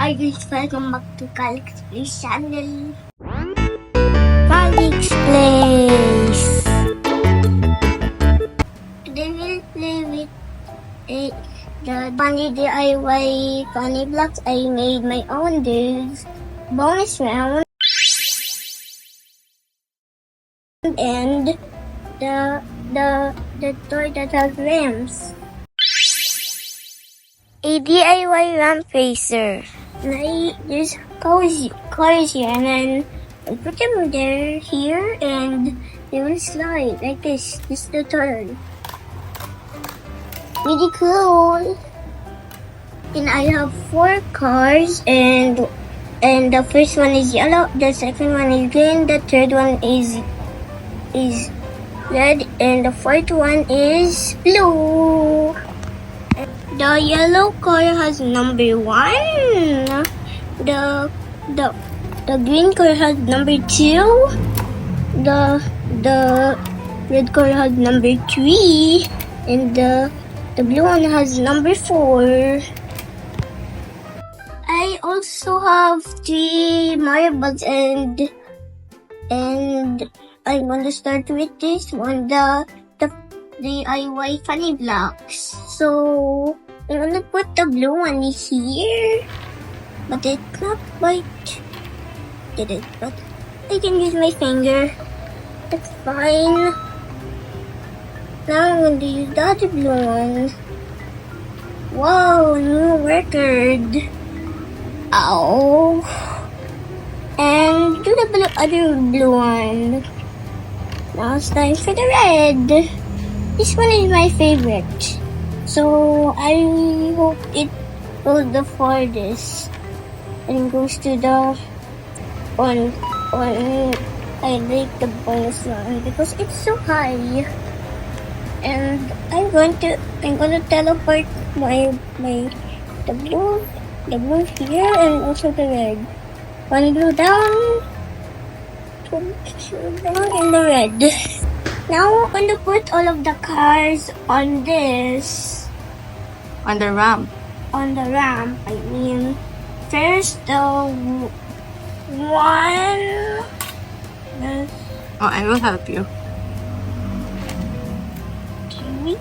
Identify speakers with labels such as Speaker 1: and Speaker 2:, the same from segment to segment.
Speaker 1: Hi guys, welcome back to Calix Place channel. Calix Place. Today we'll play with the funny DIY funny blocks. I made my own dudes, bonus round, and the toy that has rims. A DIY ramp racer. There's cars here, and then I put them there, here, and they will slide like this. This is the turn. Really cool. And I have 4 cars, and the first one is yellow, the second one is green, the third one is red, and the fourth one is blue. The yellow car has number 1. The green car has number 2. The red car has number 3, and the blue one has number 4. I also have 3 marbles, and I'm gonna start with this one, the DIY funny blocks. So I'm gonna put the blue one here, but it's not quite did it, but I can use my finger. That's fine. Now I'm going to use the other blue one. Wow, new record. Ow. And do the other blue one. Now it's time for the red. This one is my favorite. So I hope it goes the farthest and goes to the on I like the bonus one because it's so high. And I'm gonna teleport the blue here, and also the red. Wanna go down in the red. Now I'm gonna put all of the cars on this.
Speaker 2: On the ramp.
Speaker 1: On the ramp, I mean. First, the one. Yes.
Speaker 2: Oh, I will help you.
Speaker 1: 3.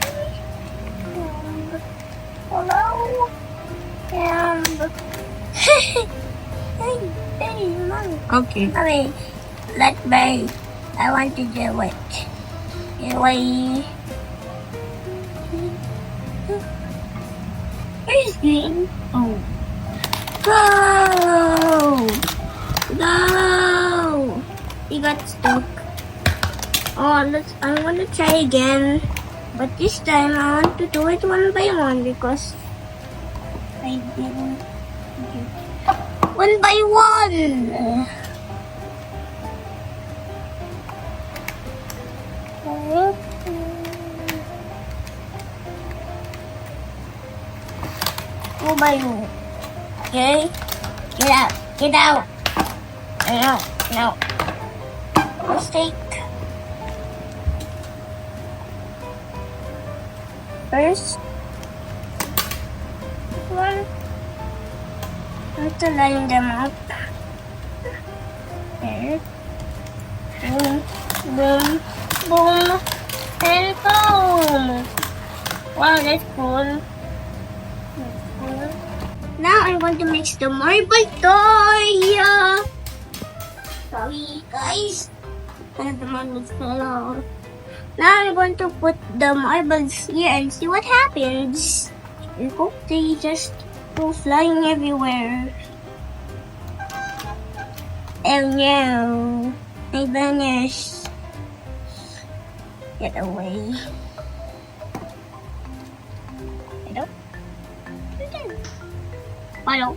Speaker 1: Hello. And hey, Mom.
Speaker 2: Okay.
Speaker 1: Okay, let me. I want to do it. Where's green? Oh. Go! He got stuck. Oh, I'm gonna try again. But this time I want to do it one by one because I didn't. One by one! Go by one. Okay? Get out. Get out. No. Mistake. First one. I have to line them up. There. Boom, and boom. Wow, that's cool. Now I'm going to mix the marble toy. Sorry, guys. One of the marbles fell off. Now I'm going to put the marbles here and see what happens. I hope they just go flying everywhere. Oh no, I vanished. Get away.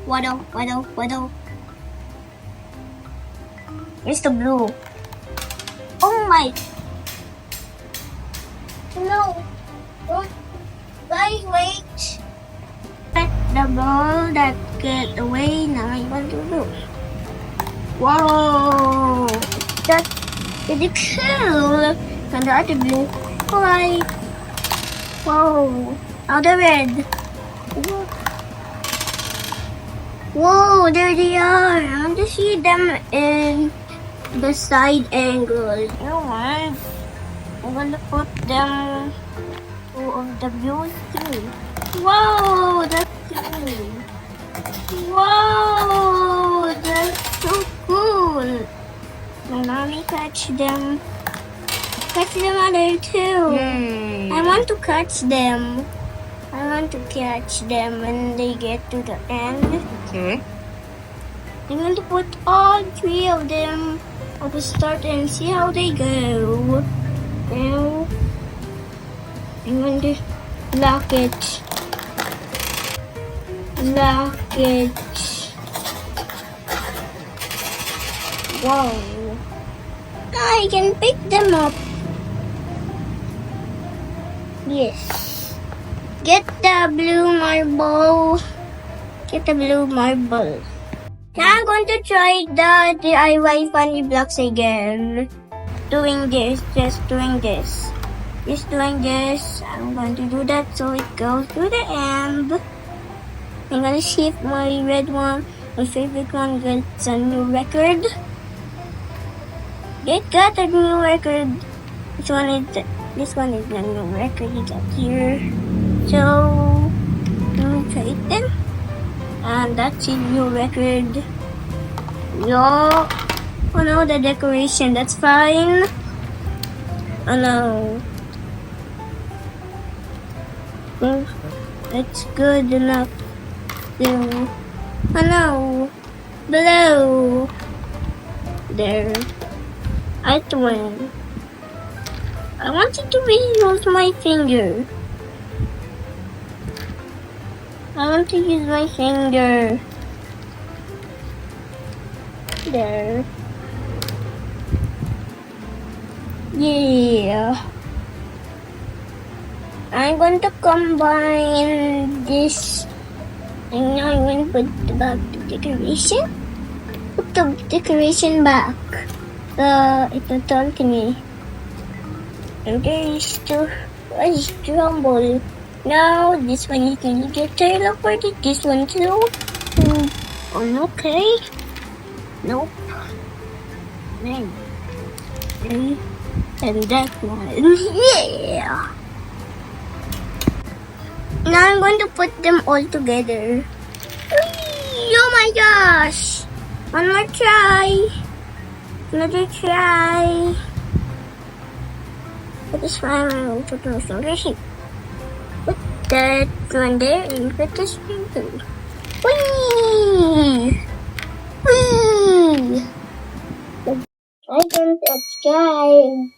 Speaker 1: Waddle. Where's the blue? Oh my. No. Don't. Guys, wait. Let the ball that get away. Now I want to do. Whoa. That's pretty cool. And the other blue. Alright. Whoa. Now the red. Whoa, there they are. I want to see them in the side angle. You know what? I'm gonna put them two of the views too. Whoa, that's cool. Whoa, that's so cool. And now we catch them. Catch them other too.
Speaker 2: Yay.
Speaker 1: I want to catch them. I want to catch them when they get to the end.
Speaker 2: Okay.
Speaker 1: I'm going to put all three of them at the start and see how they go. Now, I'm going to lock it. Lock it. Wow. Now I can pick them up. Yes. Get the blue marble. Get the blue marble. Now I'm going to try the DIY funny blocks again. Doing this, just doing this. Just doing this. I'm going to do that so it goes to the end. I'm going to see if my red one, my favorite one, gets a new record. It got a new record. This one is the new record you got here. So, let me try it then. And that's a new record. Yo. Oh no, the decoration. That's fine. Oh no. That's good enough. Oh no. Below. There. I win. I wanted to reuse my finger. I want to use my finger. There. Yeah. I'm going to combine this. And now I'm going to put back the decoration. Put the decoration back. It will turn to me. And there is two. What is crumble? Now this one is going to get teleported. This one too. Okay. Nope. Then. And that one. Yeah. Now I'm going to put them all together. Whee! Oh my gosh! One more try. Another try. Put this one on put my finger here. Put that one there and put this one too. Whee! Whee! I can subscribe.